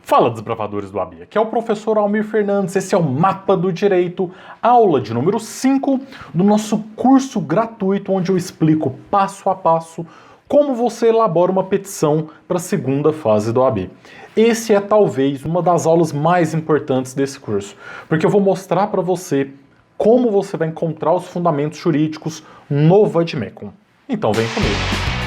Fala, desbravadores do AB, aqui é o professor Almir Fernandes, esse é o Mapa do Direito, aula de número 5 do nosso curso gratuito, onde eu explico passo a passo como você elabora uma petição para a segunda fase do AB. Esse é talvez uma das aulas mais importantes desse curso, porque eu vou mostrar para você como você vai encontrar os fundamentos jurídicos no Vademecum. Então vem comigo.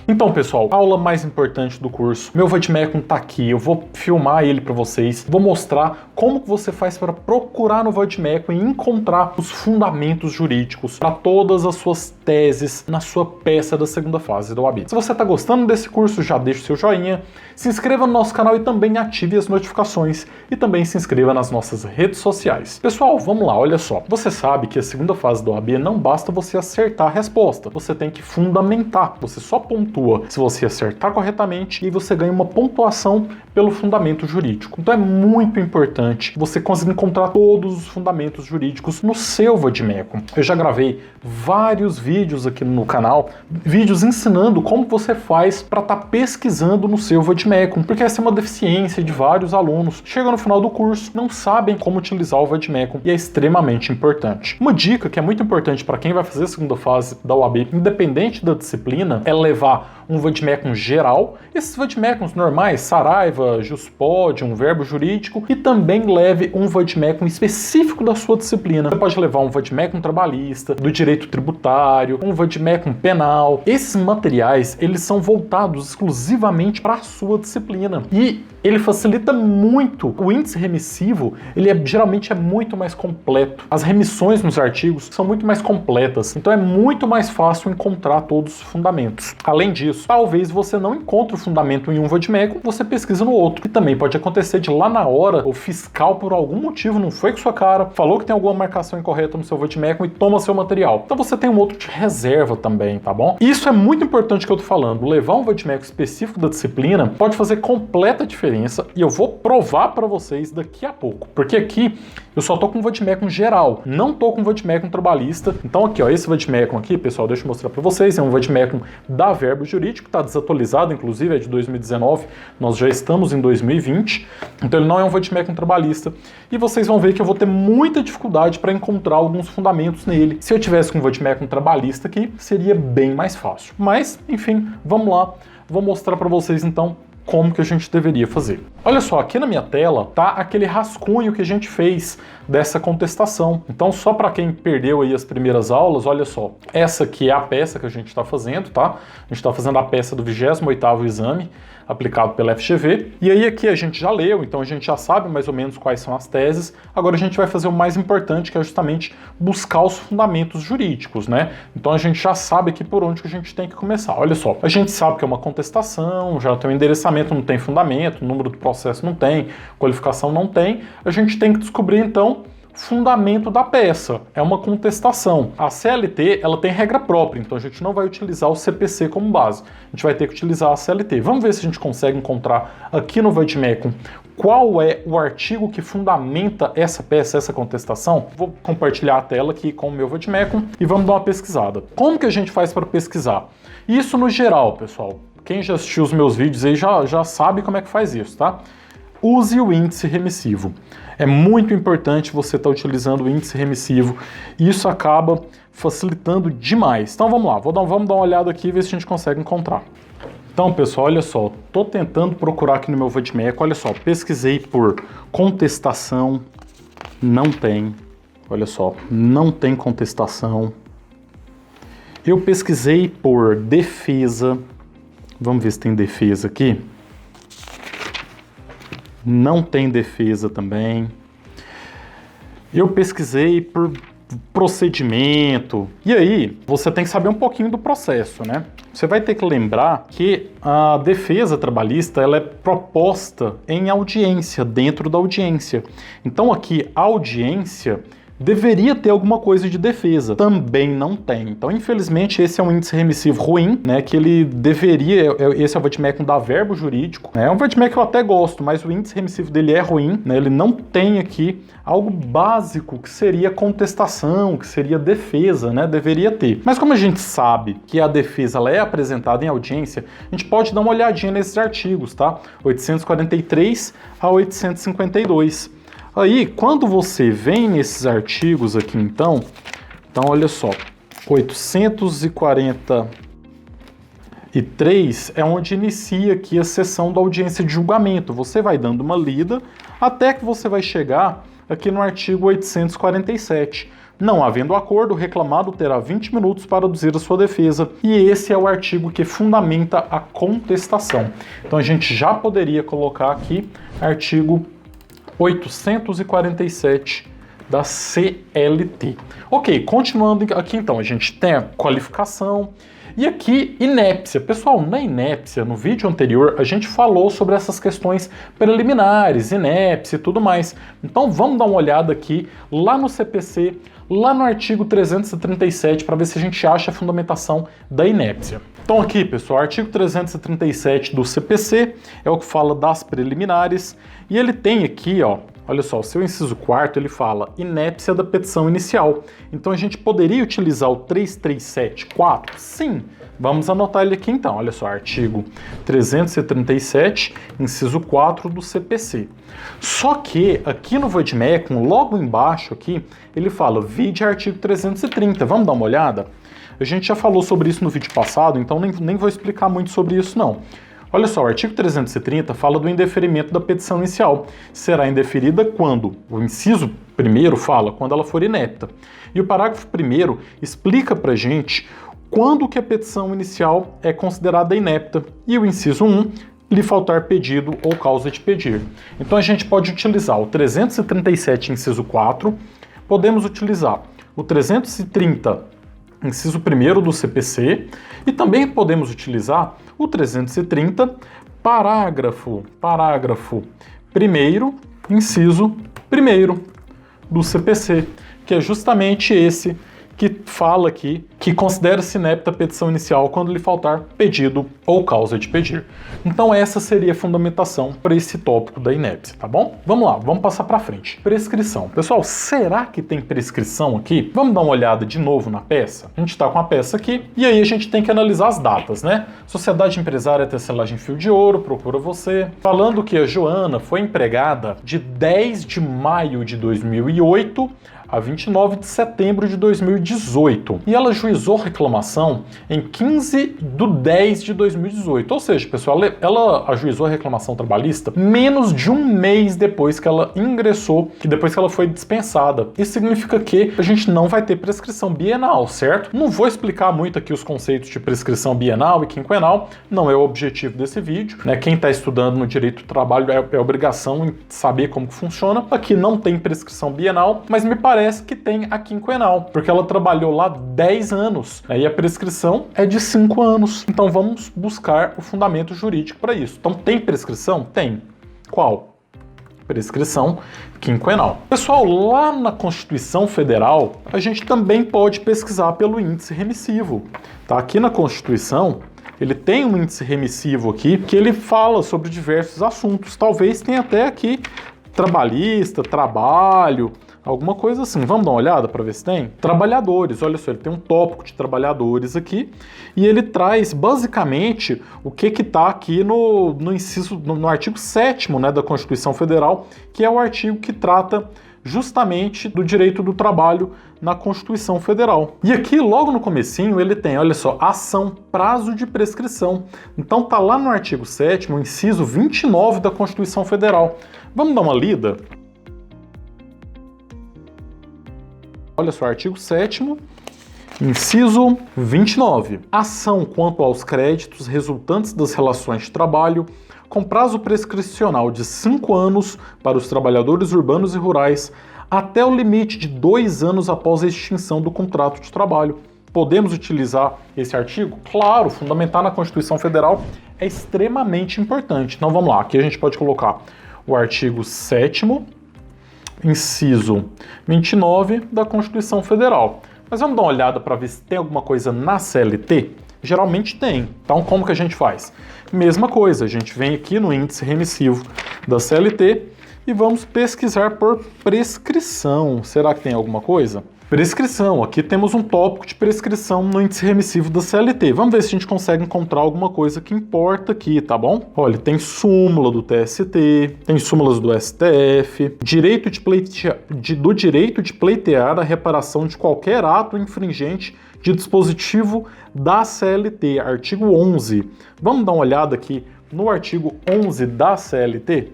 Então, pessoal, a aula mais importante do curso, meu Vademecum tá aqui, eu vou filmar ele para vocês, vou mostrar como que você faz para procurar no Vademecum e encontrar os fundamentos jurídicos para todas as suas teses na sua peça da segunda fase do OAB. Se você tá gostando desse curso, já deixa o seu joinha, se inscreva no nosso canal e também ative as notificações e também se inscreva nas nossas redes sociais. Pessoal, vamos lá, olha só, você sabe que a segunda fase do OAB não basta você acertar a resposta, você tem que fundamentar, você só pontua se você acertar corretamente e você ganha uma pontuação pelo fundamento jurídico. Então é muito importante você conseguir encontrar todos os fundamentos jurídicos no seu Vademecum. Eu já gravei vários vídeos aqui no canal, vídeos ensinando como você faz para estar pesquisando no seu Vademecum, porque essa é uma deficiência de vários alunos. Chegam no final do curso, não sabem como utilizar o Vademecum e é extremamente importante. Uma dica que é muito importante para quem vai fazer a segunda fase da OAB, independente da disciplina, é levar um Vademecum geral, esses Vademecums normais, Saraiva, Juspod, um verbo jurídico, e também leve um Vademecum específico da sua disciplina. Você pode levar um Vademecum trabalhista, do direito tributário, um Vademecum penal. Esses materiais, eles são voltados exclusivamente para a sua disciplina. E ele facilita muito. O índice remissivo, geralmente é muito mais completo. As remissões nos artigos são muito mais completas, então é muito mais fácil encontrar todos os fundamentos. Além disso, talvez você não encontre o fundamento em um Vademecum, você pesquisa no outro. E também pode acontecer de lá na hora, o fiscal, por algum motivo, não foi com sua cara, falou que tem alguma marcação incorreta no seu Vademecum e toma seu material. Então você tem um outro de reserva também, tá bom? Isso é muito importante que eu tô falando. Levar um Vademecum específico da disciplina pode fazer completa diferença e eu vou provar para vocês daqui a pouco. Porque aqui eu só tô com um Vademecum geral, não tô com um Vademecum trabalhista. Então aqui, ó, esse Vademecum aqui, pessoal, deixa eu mostrar para vocês, é um Vademecum da verbo jurídico, tá desatualizado, inclusive é de 2019, nós já estamos em 2020, então ele não é um Vademecum trabalhista. E vocês vão ver que eu vou ter muita dificuldade para encontrar alguns fundamentos nele. Se eu tivesse com um Vademecum trabalhista aqui, seria bem mais fácil. Mas, enfim, vamos lá, vou mostrar para vocês então como que a gente deveria fazer. Olha só, aqui na minha tela tá aquele rascunho que a gente fez dessa contestação. Então, só para quem perdeu aí as primeiras aulas, olha só, essa aqui é a peça que a gente está fazendo, tá? A gente está fazendo a peça do 28º exame, aplicado pela FGV. E aí aqui a gente já leu, então a gente já sabe mais ou menos quais são as teses. Agora a gente vai fazer o mais importante, que é justamente buscar os fundamentos jurídicos, né? Então a gente já sabe aqui por onde que a gente tem que começar. Olha só, a gente sabe que é uma contestação, já tem um endereçamento, não tem fundamento, o número do processo não tem, qualificação não tem. A gente tem que descobrir então fundamento da peça, é uma contestação. A CLT, ela tem regra própria, então a gente não vai utilizar o CPC como base, a gente vai ter que utilizar a CLT. Vamos ver se a gente consegue encontrar aqui no Vademecum qual é o artigo que fundamenta essa peça, essa contestação. Vou compartilhar a tela aqui com o meu Vademecum e vamos dar uma pesquisada. Como que a gente faz para pesquisar? Isso no geral, pessoal. Quem já assistiu os meus vídeos aí já sabe como é que faz isso, tá? Use o índice remissivo. É muito importante você estar utilizando o índice remissivo e isso acaba facilitando demais. Então vamos lá, vamos dar uma olhada aqui e ver se a gente consegue encontrar. Então, pessoal, olha só, tô tentando procurar aqui no meu Vademecum, olha só, pesquisei por contestação, não tem, olha só, não tem contestação. Eu pesquisei por defesa, vamos ver se tem defesa aqui. Não tem defesa também. Eu pesquisei por procedimento. E aí, você tem que saber um pouquinho do processo, né? Você vai ter que lembrar que a defesa trabalhista ela é proposta em audiência, dentro da audiência. Então aqui, a audiência deveria ter alguma coisa de defesa. Também não tem. Então, infelizmente, esse é um índice remissivo ruim, né? Que ele deveria... Esse é o vademecum da verbo jurídico. É um vademecum que eu até gosto, mas o índice remissivo dele é ruim, né? Ele não tem aqui algo básico que seria contestação, que seria defesa, né? Deveria ter. Mas como a gente sabe que a defesa ela é apresentada em audiência, a gente pode dar uma olhadinha nesses artigos, tá? 843 a 852. Aí, quando você vem nesses artigos aqui, então olha só, 843 é onde inicia aqui a sessão da audiência de julgamento. Você vai dando uma lida até que você vai chegar aqui no artigo 847. Não havendo acordo, o reclamado terá 20 minutos para aduzir a sua defesa. E esse é o artigo que fundamenta a contestação. Então a gente já poderia colocar aqui artigo 847 da CLT. Ok, continuando aqui então, a gente tem a qualificação e aqui inépcia. Pessoal, na inépcia, no vídeo anterior, a gente falou sobre essas questões preliminares, inépcia e tudo mais. Então vamos dar uma olhada aqui lá no CPC, lá no artigo 337, para ver se a gente acha a fundamentação da inépcia. Então aqui, pessoal, artigo 337 do CPC é o que fala das preliminares, e ele tem aqui, ó, olha só, o seu inciso 4º, ele fala inépcia da petição inicial. Então a gente poderia utilizar o 337.4? Sim. Vamos anotar ele aqui então, olha só, artigo 337, inciso 4 do CPC. Só que aqui no vademecum, logo embaixo aqui, ele fala vide artigo 330. Vamos dar uma olhada? A gente já falou sobre isso no vídeo passado, então nem vou explicar muito sobre isso não. Olha só, o artigo 330 fala do indeferimento da petição inicial. Será indeferida quando? O inciso 1º fala quando ela for inepta. E o parágrafo 1º explica pra gente quando que a petição inicial é considerada inepta. E o inciso 1, lhe faltar pedido ou causa de pedir. Então a gente pode utilizar o 337, inciso 4, podemos utilizar o 330, inciso 1º do CPC, e também podemos utilizar o 330, parágrafo 1º, inciso 1º do CPC, que é justamente esse que fala aqui que considera-se inepta a petição inicial quando lhe faltar pedido ou causa de pedir. Então essa seria a fundamentação para esse tópico da inépcia, tá bom? Vamos lá, vamos passar para frente. Prescrição. Pessoal, será que tem prescrição aqui? Vamos dar uma olhada de novo na peça? A gente está com a peça aqui e aí a gente tem que analisar as datas, né? Sociedade Empresária Tecelagem Fio de Ouro, procura você. Falando que a Joana foi empregada de 10 de maio de 2008 a 29 de setembro de 2018. E ela juizou reclamação em 15 de 10 de 2018. Ou seja, pessoal, ela ajuizou a reclamação trabalhista menos de um mês depois que ela ingressou, depois que ela foi dispensada. Isso significa que a gente não vai ter prescrição bienal, certo? Não vou explicar muito aqui os conceitos de prescrição bienal e quinquenal, não é o objetivo desse vídeo, né? Quem está estudando no direito do trabalho é obrigação em saber como que funciona. Aqui não tem prescrição bienal, mas me parece que tem a quinquenal, porque ela trabalhou lá 10 anos, né, e a prescrição é de 5 anos. Então vamos buscar o fundamento jurídico para isso. Então tem prescrição? Tem. Qual? Prescrição quinquenal. Pessoal, lá na Constituição Federal, a gente também pode pesquisar pelo índice remissivo. Tá? Aqui na Constituição, ele tem um índice remissivo aqui, que ele fala sobre diversos assuntos. Talvez tenha até aqui trabalhista, trabalho, alguma coisa assim. Vamos dar uma olhada para ver se tem? Trabalhadores, olha só, ele tem um tópico de trabalhadores aqui e ele traz basicamente o que está aqui no artigo 7º, né, da Constituição Federal, que é o artigo que trata justamente do direito do trabalho na Constituição Federal. E aqui, logo no comecinho, ele tem, olha só, ação, prazo de prescrição. Então tá lá no artigo 7º, inciso 29 da Constituição Federal. Vamos dar uma lida? Olha só, artigo 7º, inciso 29. Ação quanto aos créditos resultantes das relações de trabalho com prazo prescricional de 5 anos para os trabalhadores urbanos e rurais até o limite de 2 anos após a extinção do contrato de trabalho. Podemos utilizar esse artigo? Claro, fundamentar na Constituição Federal é extremamente importante. Então vamos lá, aqui a gente pode colocar o artigo 7º, inciso 29 da Constituição Federal. Mas vamos dar uma olhada para ver se tem alguma coisa na CLT? Geralmente tem. Então, como que a gente faz? Mesma coisa, a gente vem aqui no índice remissivo da CLT e vamos pesquisar por prescrição. Será que tem alguma coisa? Prescrição. Aqui temos um tópico de prescrição no índice remissivo da CLT. Vamos ver se a gente consegue encontrar alguma coisa que importa aqui, tá bom? Olha, tem súmula do TST, tem súmulas do STF, direito de pleitear a reparação de qualquer ato infringente de dispositivo da CLT, artigo 11. Vamos dar uma olhada aqui no artigo 11 da CLT?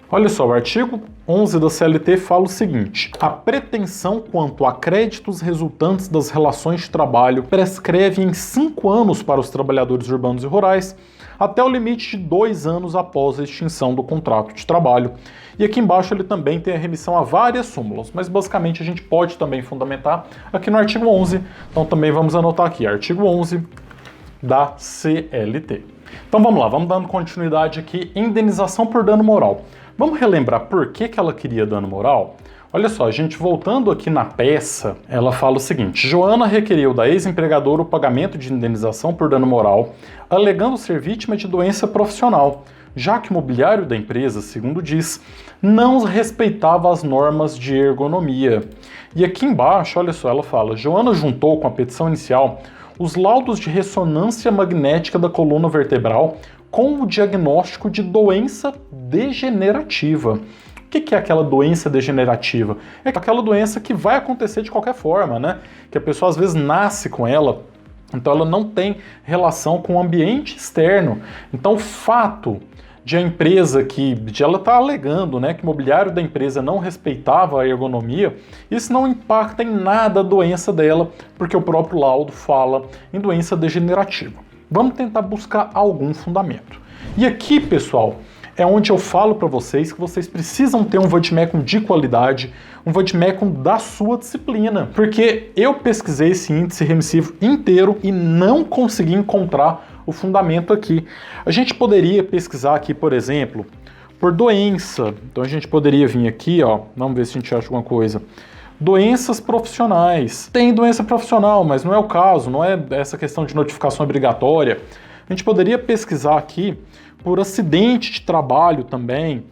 Olha só, o artigo 11 da CLT fala o seguinte: a pretensão quanto a créditos resultantes das relações de trabalho prescreve em 5 anos para os trabalhadores urbanos e rurais, até o limite de 2 anos após a extinção do contrato de trabalho. E aqui embaixo ele também tem a remissão a várias súmulas, mas basicamente a gente pode também fundamentar aqui no artigo 11, então também vamos anotar aqui, artigo 11 da CLT. Então vamos lá, vamos dando continuidade aqui, indenização por dano moral. Vamos relembrar por que ela queria dano moral? Olha só, a gente voltando aqui na peça, ela fala o seguinte: Joana requeriu da ex-empregadora o pagamento de indenização por dano moral, alegando ser vítima de doença profissional, já que o mobiliário da empresa, segundo diz, não respeitava as normas de ergonomia. E aqui embaixo, olha só, ela fala: Joana juntou com a petição inicial os laudos de ressonância magnética da coluna vertebral com o diagnóstico de doença degenerativa. O que é aquela doença degenerativa? É aquela doença que vai acontecer de qualquer forma, né? Que a pessoa às vezes nasce com ela, então ela não tem relação com o ambiente externo. Então o fato de a empresa de ela estar alegando, né, que o mobiliário da empresa não respeitava a ergonomia, isso não impacta em nada a doença dela, porque o próprio laudo fala em doença degenerativa. Vamos tentar buscar algum fundamento. E aqui, pessoal, é onde eu falo para vocês que vocês precisam ter um vademecum de qualidade, um vademecum da sua disciplina, porque eu pesquisei esse índice remissivo inteiro e não consegui encontrar o fundamento aqui. A gente poderia pesquisar aqui, por exemplo, por doença. Então a gente poderia vir aqui, ó, vamos ver se a gente acha alguma coisa. Doenças profissionais. Tem doença profissional, mas não é o caso, não é essa questão de notificação obrigatória. A gente poderia pesquisar aqui por acidente de trabalho também.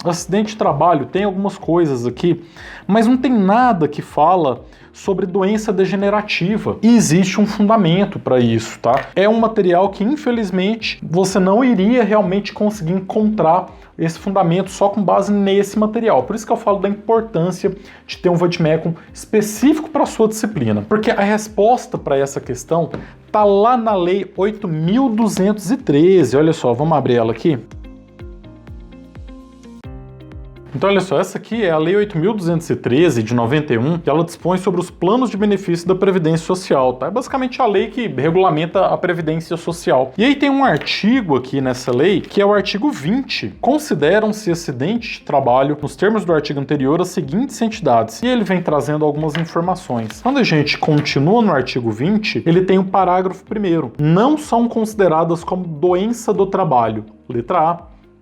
Acidente de trabalho, tem algumas coisas aqui, mas não tem nada que fala sobre doença degenerativa. E existe um fundamento para isso, tá? É um material que, infelizmente, você não iria realmente conseguir encontrar esse fundamento só com base nesse material. Por isso que eu falo da importância de ter um vademecum específico para a sua disciplina. Porque a resposta para essa questão tá lá na Lei 8.213. Olha só, vamos abrir ela aqui. Então, olha só, essa aqui é a Lei 8.213 de 91, que ela dispõe sobre os planos de benefício da Previdência Social, tá? É basicamente a lei que regulamenta a Previdência Social. E aí tem um artigo aqui nessa lei, que é o artigo 20. Consideram-se acidentes de trabalho, nos termos do artigo anterior, as seguintes entidades. E ele vem trazendo algumas informações. Quando a gente continua no artigo 20, ele tem o parágrafo 1º. Não são consideradas como doença do trabalho. Letra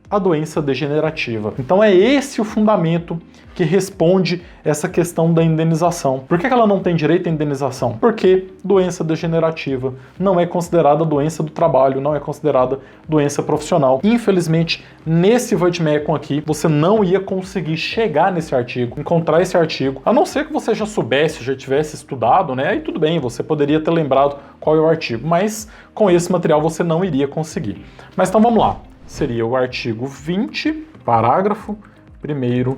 A doença degenerativa. Então é esse o fundamento que responde essa questão da indenização. Por que ela não tem direito à indenização? Porque doença degenerativa não é considerada doença do trabalho, não é considerada doença profissional. Infelizmente, nesse vademecum aqui, você não ia conseguir chegar nesse artigo, encontrar esse artigo, a não ser que você já soubesse, já tivesse estudado, né? Aí tudo bem, você poderia ter lembrado qual é o artigo, mas com esse material você não iria conseguir. Mas então vamos lá. Seria o artigo 20, parágrafo 1º,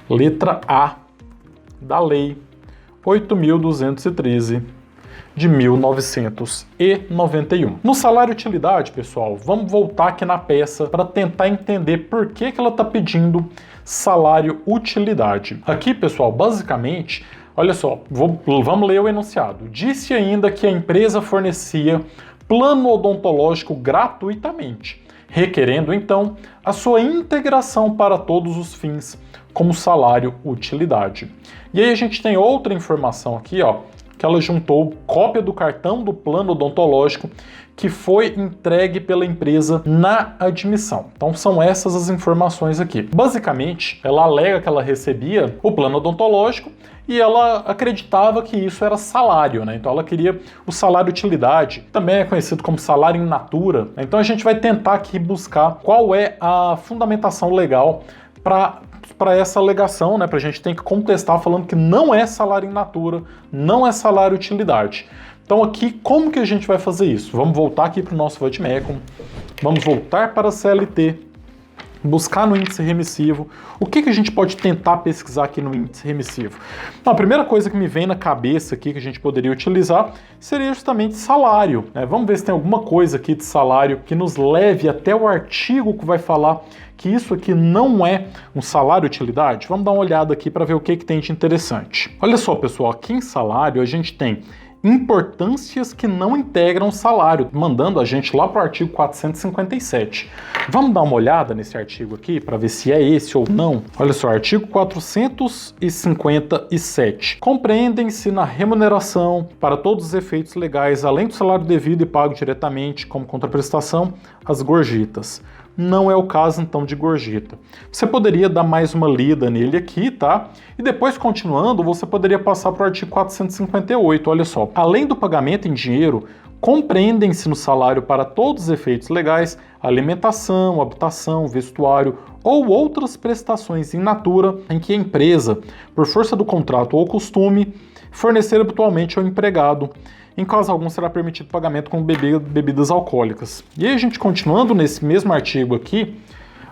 letra A da Lei 8.213 de 1991. No salário-utilidade, pessoal, vamos voltar aqui na peça para tentar entender por que ela está pedindo salário-utilidade. Aqui, pessoal, basicamente, olha só, vamos ler o enunciado. Disse ainda que a empresa fornecia plano odontológico gratuitamente, requerendo, então, a sua integração para todos os fins, como salário-utilidade. E aí a gente tem outra informação aqui, ó, que ela juntou cópia do cartão do plano odontológico, que foi entregue pela empresa na admissão. Então são essas as informações aqui. Basicamente, ela alega que ela recebia o plano odontológico e ela acreditava que isso era salário, né? Então ela queria o salário utilidade, também é conhecido como salário in natura. Então a gente vai tentar aqui buscar qual é a fundamentação legal para essa alegação, né? Para a gente ter que contestar falando que não é salário in natura, não é salário utilidade. Então aqui, como que a gente vai fazer isso? Vamos voltar aqui para o nosso VATMecum, vamos voltar para a CLT, buscar no índice remissivo. O que a gente pode tentar pesquisar aqui no índice remissivo? Então, a primeira coisa que me vem na cabeça aqui que a gente poderia utilizar seria justamente salário, né? Vamos ver se tem alguma coisa aqui de salário que nos leve até o artigo que vai falar que isso aqui não é um salário utilidade. Vamos dar uma olhada aqui para ver o que tem de interessante. Olha só, pessoal, aqui em salário a gente tem importâncias que não integram o salário, mandando a gente lá para o artigo 457. Vamos dar uma olhada nesse artigo aqui para ver se é esse ou não. Olha só, artigo 457. Compreendem-se na remuneração, para todos os efeitos legais, além do salário devido e pago diretamente como contraprestação, as gorjetas. Não é o caso, então, de gorjeta. Você poderia dar mais uma lida nele aqui, tá? E depois, continuando, você poderia passar para o artigo 458, olha só. Além do pagamento em dinheiro, compreendem-se no salário para todos os efeitos legais, alimentação, habitação, vestuário ou outras prestações in natura em que a empresa, por força do contrato ou costume, fornecer habitualmente ao empregado. Em caso algum, será permitido pagamento com bebidas alcoólicas. E aí, a gente continuando nesse mesmo artigo aqui,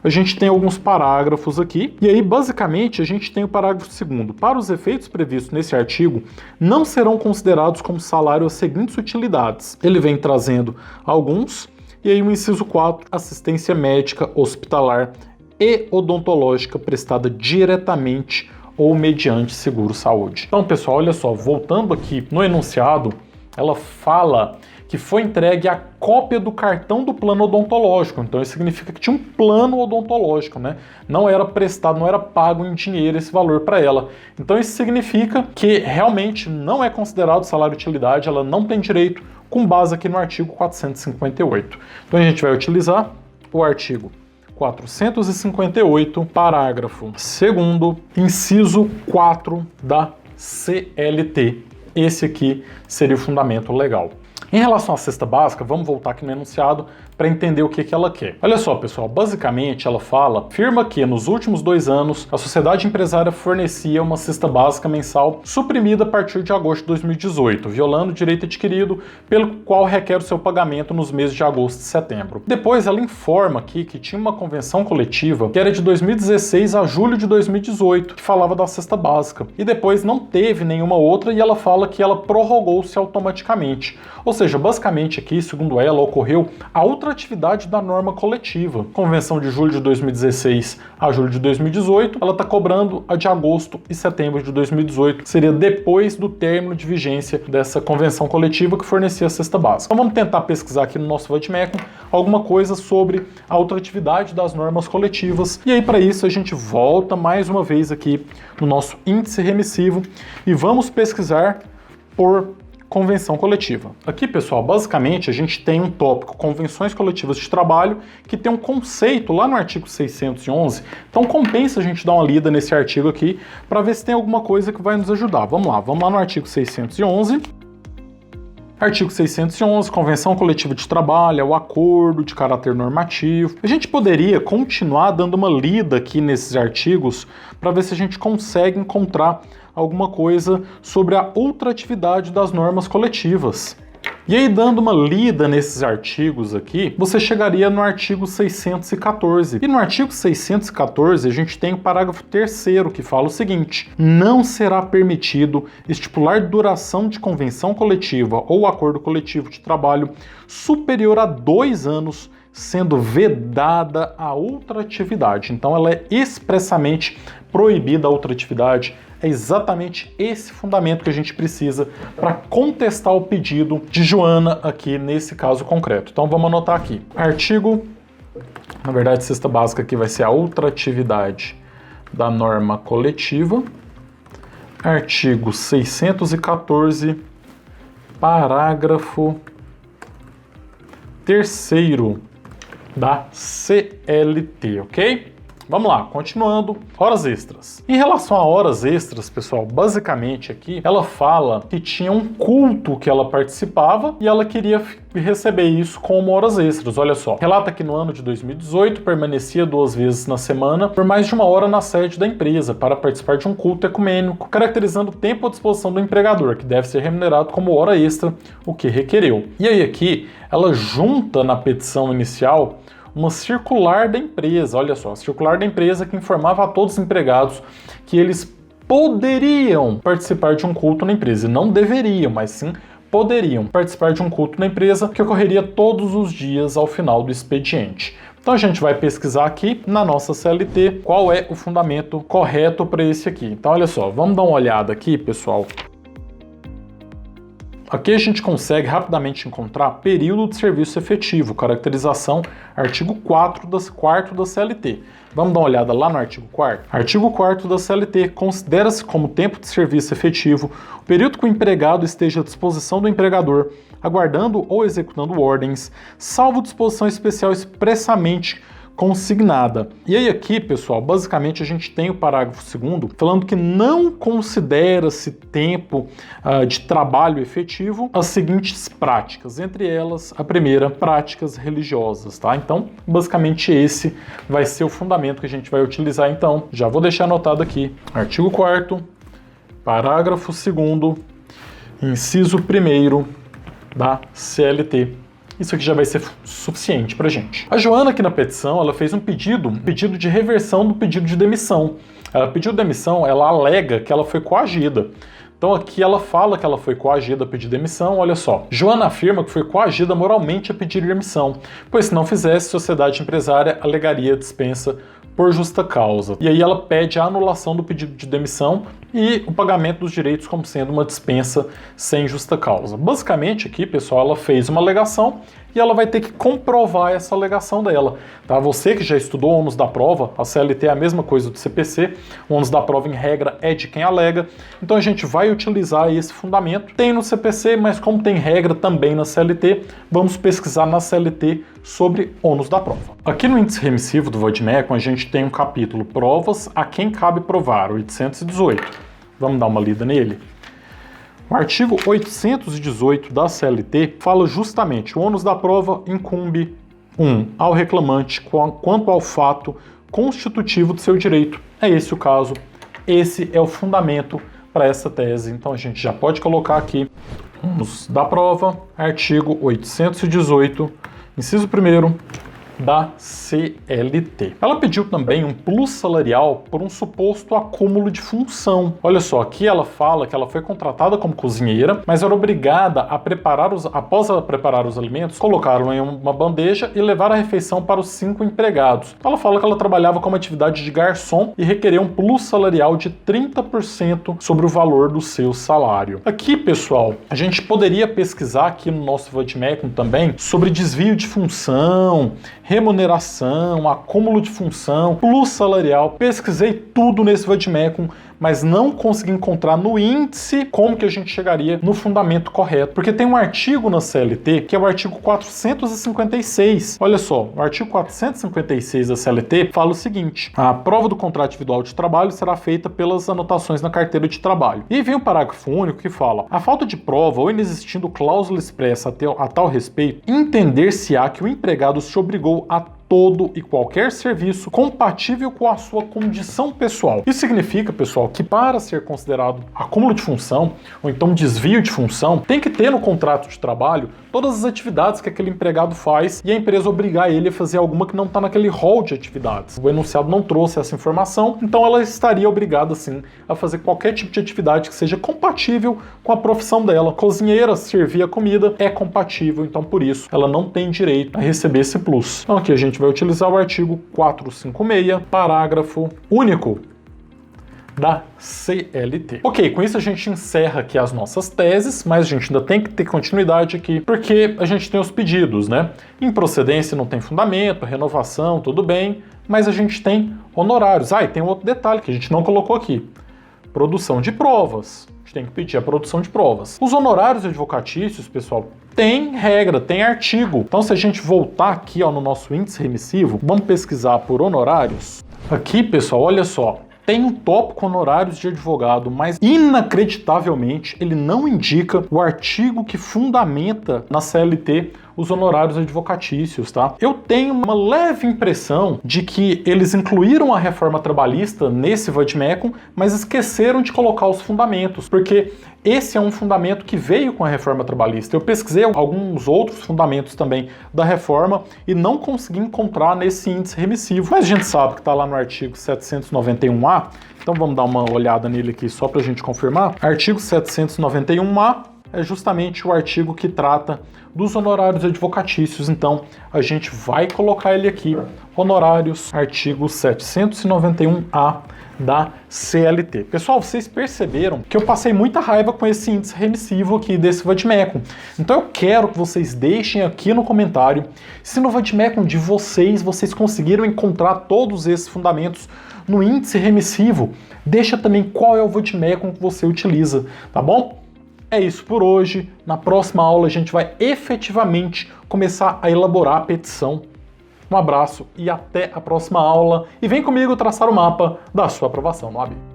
a gente tem alguns parágrafos aqui, e aí, basicamente, a gente tem o parágrafo 2º. Para os efeitos previstos nesse artigo, não serão considerados como salário as seguintes utilidades. Ele vem trazendo alguns, e aí o inciso 4, assistência médica, hospitalar e odontológica prestada diretamente ou mediante seguro-saúde. Então, pessoal, olha só, voltando aqui no enunciado, ela fala que foi entregue a cópia do cartão do plano odontológico. Então isso significa que tinha um plano odontológico, né? Não era prestado, não era pago em dinheiro esse valor para ela. Então isso significa que realmente não é considerado salário utilidade, ela não tem direito, com base aqui no artigo 458. Então a gente vai utilizar o artigo 458, parágrafo 2º, inciso 4 da CLT. Esse aqui seria o fundamento legal. Em relação à cesta básica, vamos voltar aqui no enunciado para entender o que ela quer. Olha só, pessoal, basicamente ela afirma que nos últimos 2 anos a sociedade empresária fornecia uma cesta básica mensal suprimida a partir de agosto de 2018, violando o direito adquirido pelo qual requer o seu pagamento nos meses de agosto e setembro. Depois ela informa aqui que tinha uma convenção coletiva que era de 2016 a julho de 2018, que falava da cesta básica, e depois não teve nenhuma outra e ela fala que ela prorrogou-se automaticamente. Ou seja, basicamente aqui, segundo ela, ocorreu a outra atividade da norma coletiva. Convenção de julho de 2016 a julho de 2018, ela está cobrando a de agosto e setembro de 2018, seria depois do término de vigência dessa convenção coletiva que fornecia a cesta básica. Então vamos tentar pesquisar aqui no nosso VATMecum alguma coisa sobre a outra atividade das normas coletivas, e aí para isso a gente volta mais uma vez aqui no nosso índice remissivo e vamos pesquisar por convenção coletiva. Aqui, pessoal, basicamente a gente tem um tópico, convenções coletivas de trabalho, que tem um conceito lá no artigo 611, então compensa a gente dar uma lida nesse artigo aqui para ver se tem alguma coisa que vai nos ajudar. Vamos lá no artigo 611. Artigo 611, Convenção Coletiva de Trabalho, é o acordo de caráter normativo. A gente poderia continuar dando uma lida aqui nesses artigos para ver se a gente consegue encontrar alguma coisa sobre a outra atividade das normas coletivas. E aí, dando uma lida nesses artigos aqui, você chegaria no artigo 614. E no artigo 614, a gente tem o parágrafo 3º, que fala o seguinte: não será permitido estipular duração de convenção coletiva ou acordo coletivo de trabalho superior a 2 anos, sendo vedada a outra atividade. Então, ela é expressamente proibida a outra atividade. É exatamente esse fundamento que a gente precisa para contestar o pedido de Joana aqui nesse caso concreto. Então vamos anotar aqui. Artigo, na verdade, cesta básica aqui vai ser a outra atividade da norma coletiva. Artigo 614, parágrafo 3º da CLT, ok? Vamos lá, continuando, horas extras. Em relação a horas extras, pessoal, basicamente aqui, ela fala que tinha um culto que ela participava e ela queria receber isso como horas extras. Olha só, relata que no ano de 2018 permanecia 2 vezes na semana por mais de 1 hora na sede da empresa para participar de um culto ecumênico, caracterizando o tempo à disposição do empregador, que deve ser remunerado como hora extra, o que requereu. E aí aqui, ela junta na petição inicial uma circular da empresa, olha só, a circular da empresa que informava a todos os empregados que eles poderiam participar de um culto na empresa, e não deveriam, mas sim poderiam participar de um culto na empresa que ocorreria todos os dias ao final do expediente. Então a gente vai pesquisar aqui na nossa CLT qual é o fundamento correto para esse aqui. Então olha só, vamos dar uma olhada aqui, pessoal. Aqui a gente consegue rapidamente encontrar período de serviço efetivo, caracterização, artigo 4º da CLT. Vamos dar uma olhada lá no artigo 4º? Artigo 4º da CLT considera-se como tempo de serviço efetivo o período que o empregado esteja à disposição do empregador, aguardando ou executando ordens, salvo disposição especial expressamente consignada. E aí aqui, pessoal, basicamente a gente tem o parágrafo 2º falando que não considera-se tempo de trabalho efetivo as seguintes práticas, entre elas a primeira, práticas religiosas, tá? Então, basicamente esse vai ser o fundamento que a gente vai utilizar então. Já vou deixar anotado aqui, artigo 4º, parágrafo 2º, inciso 1º da CLT. Isso aqui já vai ser suficiente pra gente. A Joana aqui na petição, ela fez um pedido de reversão do pedido de demissão. Ela pediu demissão, ela alega que ela foi coagida. Então aqui ela fala que ela foi coagida a pedir demissão, olha só. Joana afirma que foi coagida moralmente a pedir demissão, pois se não fizesse, a sociedade empresária alegaria dispensa por justa causa. E aí ela pede a anulação do pedido de demissão e o pagamento dos direitos como sendo uma dispensa sem justa causa. Basicamente aqui, pessoal, ela fez uma alegação e ela vai ter que comprovar essa alegação dela. Tá? Você que já estudou o ônus da prova, a CLT é a mesma coisa do CPC, o ônus da prova em regra é de quem alega, então a gente vai utilizar esse fundamento. Tem no CPC, mas como tem regra também na CLT, vamos pesquisar na CLT sobre ônus da prova. Aqui no índice remissivo do VOD-MECUM a gente tem um capítulo Provas a quem cabe provar, 818. Vamos dar uma lida nele? O artigo 818 da CLT fala justamente: o ônus da prova incumbe 1. Ao reclamante quanto ao fato constitutivo do seu direito. É esse o caso, esse é o fundamento para essa tese. Então a gente já pode colocar aqui: ônus da prova, artigo 818, inciso 1º da CLT. Ela pediu também um plus salarial por um suposto acúmulo de função. Olha só, aqui ela fala que ela foi contratada como cozinheira, mas era obrigada a após ela preparar os alimentos, colocá-los em uma bandeja e levar a refeição para os 5 empregados. Ela fala que ela trabalhava como atividade de garçom e requeria um plus salarial de 30% sobre o valor do seu salário. Aqui, pessoal, a gente poderia pesquisar aqui no nosso VOD-MECUM também sobre desvio de função, remuneração, acúmulo de função, plus salarial. Pesquisei tudo nesse VOD-MECUM, mas não consegui encontrar no índice como que a gente chegaria no fundamento correto. Porque tem um artigo na CLT, que é o artigo 456. Olha só, o artigo 456 da CLT fala o seguinte: a prova do contrato individual de trabalho será feita pelas anotações na carteira de trabalho. E vem um parágrafo único que fala: a falta de prova ou inexistindo cláusula expressa a tal respeito, entender-se-á que o empregado se obrigou a todo e qualquer serviço compatível com a sua condição pessoal. Isso significa, pessoal, que para ser considerado acúmulo de função ou então desvio de função, tem que ter no contrato de trabalho todas as atividades que aquele empregado faz e a empresa obrigar ele a fazer alguma que não está naquele rol de atividades. O enunciado não trouxe essa informação, então ela estaria obrigada, sim, a fazer qualquer tipo de atividade que seja compatível com a profissão dela. Cozinheira, servir a comida, é compatível, então por isso ela não tem direito a receber esse plus. Então aqui a gente vai utilizar o artigo 456, parágrafo único da CLT. Ok, com isso a gente encerra aqui as nossas teses, mas a gente ainda tem que ter continuidade aqui, porque a gente tem os pedidos, né? Improcedência não tem fundamento, renovação, tudo bem, mas a gente tem honorários. Ah, e tem um outro detalhe que a gente não colocou aqui. Produção de provas. A gente tem que pedir a produção de provas. Os honorários advocatícios, pessoal, tem regra, tem artigo. Então, se a gente voltar aqui ó, no nosso índice remissivo, vamos pesquisar por honorários. Aqui, pessoal, olha só. Tem um tópico honorários de advogado, mas inacreditavelmente ele não indica o artigo que fundamenta na CLT os honorários advocatícios, tá? Eu tenho uma leve impressão de que eles incluíram a reforma trabalhista nesse vade-mecum, mas esqueceram de colocar os fundamentos, porque esse é um fundamento que veio com a reforma trabalhista. Eu pesquisei alguns outros fundamentos também da reforma e não consegui encontrar nesse índice remissivo. Mas a gente sabe que está lá no artigo 791A, então vamos dar uma olhada nele aqui só para a gente confirmar. Artigo 791A é justamente o artigo que trata dos honorários advocatícios, então a gente vai colocar ele aqui, honorários, artigo 791A da CLT. Pessoal, vocês perceberam que eu passei muita raiva com esse índice remissivo aqui desse vade-mecum. Então eu quero que vocês deixem aqui no comentário se no vade-mecum de vocês conseguiram encontrar todos esses fundamentos no índice remissivo. Deixa também qual é o vade-mecum que você utiliza, tá bom? É isso por hoje. Na próxima aula a gente vai efetivamente começar a elaborar a petição. Um abraço e até a próxima aula. E vem comigo traçar o mapa da sua aprovação no AB.